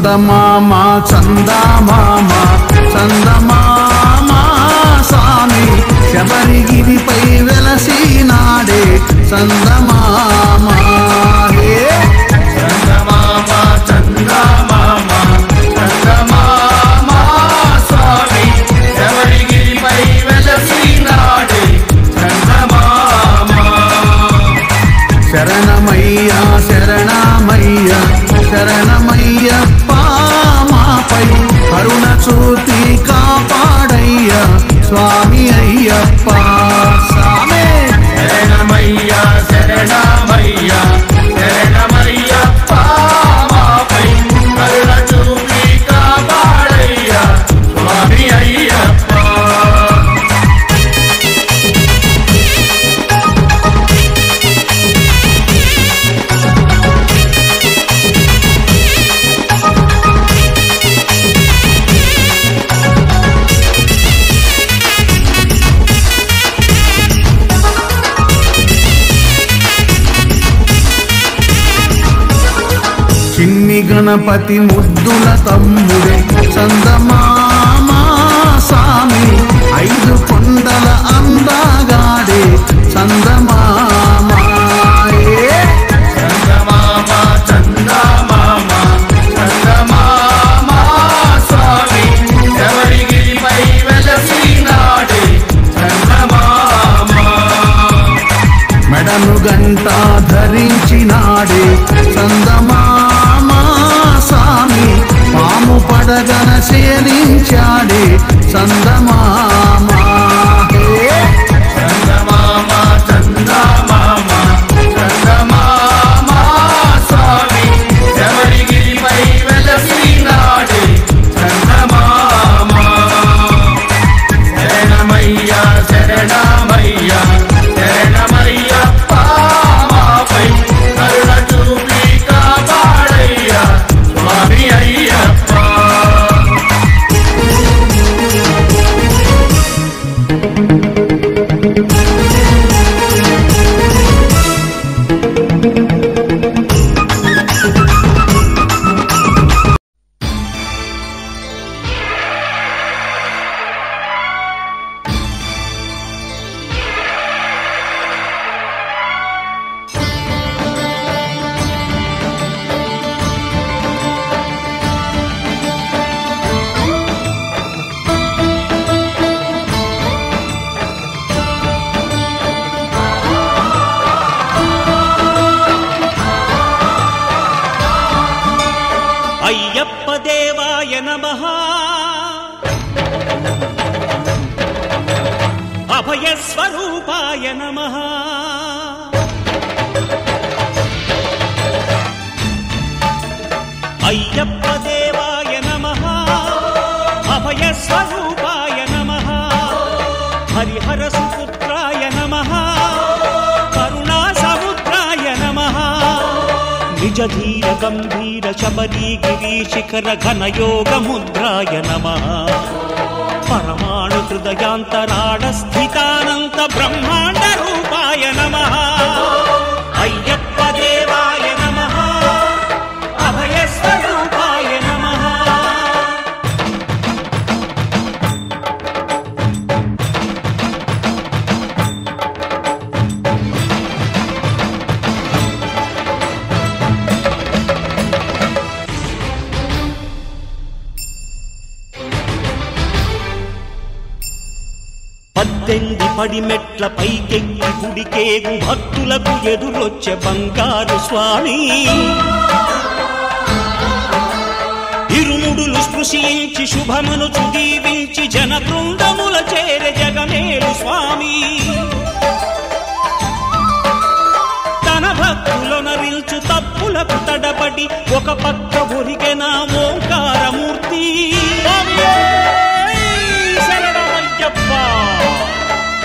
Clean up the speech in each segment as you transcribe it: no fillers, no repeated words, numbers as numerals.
చందమామ చందమామ చందమామ స్వామి శబరిగిరిపై వెలసినాడే చందమామ చందమామ చందమామ చందమామ స్వామి శబరిగిరిపై వెలసినాడే చందమామ శరణమయ్య శరణమయ్య శరణమయ్యప్ప మాపై కరుణ చూపి కాపాడయ్య స్వామి అయ్యప్ప స్వామి శరణమయ్య శరణమయ్య శరణమయ్యప్ప మాపై కరుణ చూపి కాపాడయ్య స్వామి అయ్యప్ప చిన్ని గణపతి ముద్దుల తమ్ముడే చందమామ స్వామి ఐదు కొండల అందగాడే చందమామ చందమామ చందమామ చందమామ స్వామి శబరిగిరిపై వెలసినాడే చందమామ మెడను గంట ధరించినాడే చందమామ స్వామి పాము పడగన శేలించాడే చందమామ చందమామ చందమామ చందమామ స్వామి శబరిగిరిపై వెలసినాడే చందమామ శరణమయ్య శరణమయ్య శరణమయ్యప్ప మాపై కరుణ చూపి కాపాడయ్య స్వామి అయ్యప్ప అయ్యప్ప దేవాయ నమః అభయ స్వరూపాయ నమః అయ్యప్ప దేవాయ నమః అభయ స్వరూపాయ నమః హరిహర సుపుత్రాయ నమః కరుణా సముద్రాయ నమః నిజ ధీర గంభీర శబరిగిరి శిఖర ఘన యోగ ముద్రాయ నమః పరమాణు హృదయాంతరాళ స్థితానంత బ్రహ్మాండ రూపాయ నమః అయ్యప్ప దేవాయ నమః అభయ స్వరూపాయ నమః పద్దెంది పడిమెట్ల పైకెక్కి గుడికేగు భక్తులకు ఎదురొచ్చే బంగారు స్వామి ఇరుముడులు స్పృశించి శుభమును చుదీవించి జన బృందముల చేరే జగమేలు స్వామి తన భక్తులొనరిల్చు తప్పులకు తడబడి ఒక పక్క ఒరిగెన ఓంకారమూర్తి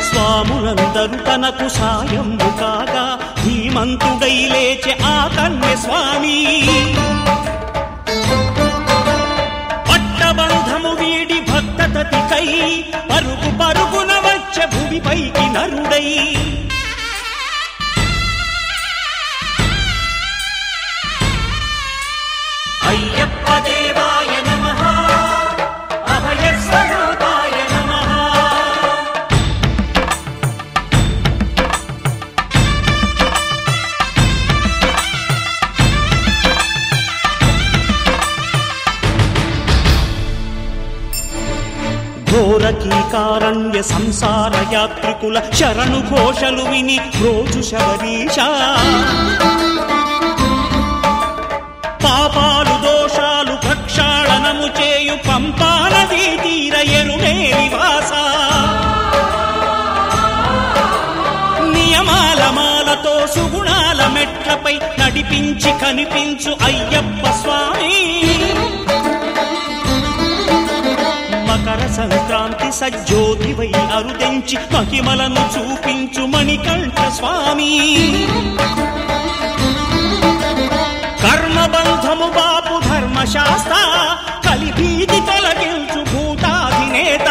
స్వాములందరూ తనకు సాయము కాగా ధీమంతుడై లేచే ఆ కన్య స్వామి పట్టబంధము వీడి భక్తతతికై పరుగు పరుగున వచ్చే భూమిపైకి నరుడై అయ్యప్ప దేవ దండకారణ్య సంసార యాత్రికుల శరణు ఘోషలు విని రోజు శబరీశ పాపాలు దోషాలు ప్రక్షాళనము చేయు పంపా నదీ తీర ఎరుమే నివాస నియమాల మాలతో సుగుణాల మెట్లపై నడిపించి కనిపించు అయ్యప్ప స్వామి మకర సంక్రాంతి సజ్జోతివై అరుదెంచి మహిమలను చూపించు మణికంఠ స్వామి కర్మబంధము బాపు ధర్మశాస్త్ర కలిభీతి తొలగించు భూతాధినేత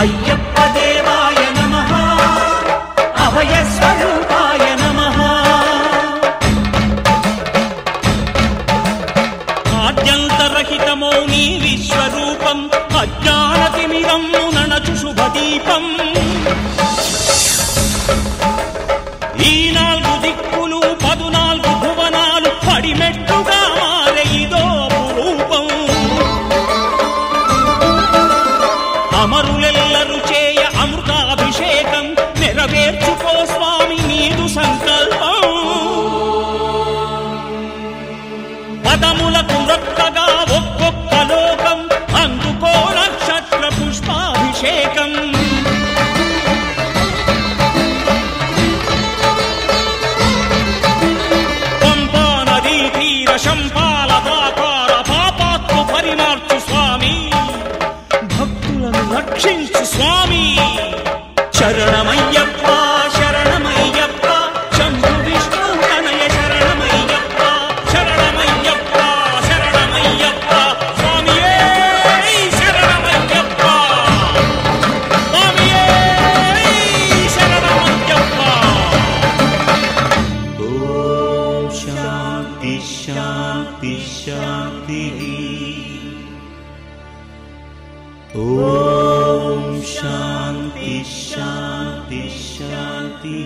అయ్యప్ప దేవాయ నమః అభయ స్వరూపాయ నమః ఆద్యంతరహితమో నీ విశ్వరూపం అజ్ఞానతిమిరం నణచు శుభదీపం ఈ 4 దిక్కులు 14 భువనాలు పడిమెట్టుగా మారే ఇదో రూపం అమరులెల్లరు చేయ అమృతాభిషేకం నెరవేర్చుకో స్వామి నీదు సంకల్పం పదములకు రొక్కగా ఒక్కొక్క లోకం అందుకో నక్షత్ర పుష్పాభిషేకం పంపా నదీ తీర శంపాల దాకార పాపాత్మ పరిమార్చు స్వామి భక్తులను రక్షించు స్వామి శరణమయ్యప్ప శరణమయ్యప్ప శంభు విష్ణు తనయ శరణమయ్యప్ప శరణమయ్యప్ప శరణమయ్యప్ప స్వామియే శరణమయ్యప్ప స్వామియే శరణమయ్యప్ప ఓం శాంతి శాంతి శాంతి ఓం శాంతి శాంతి శాంతి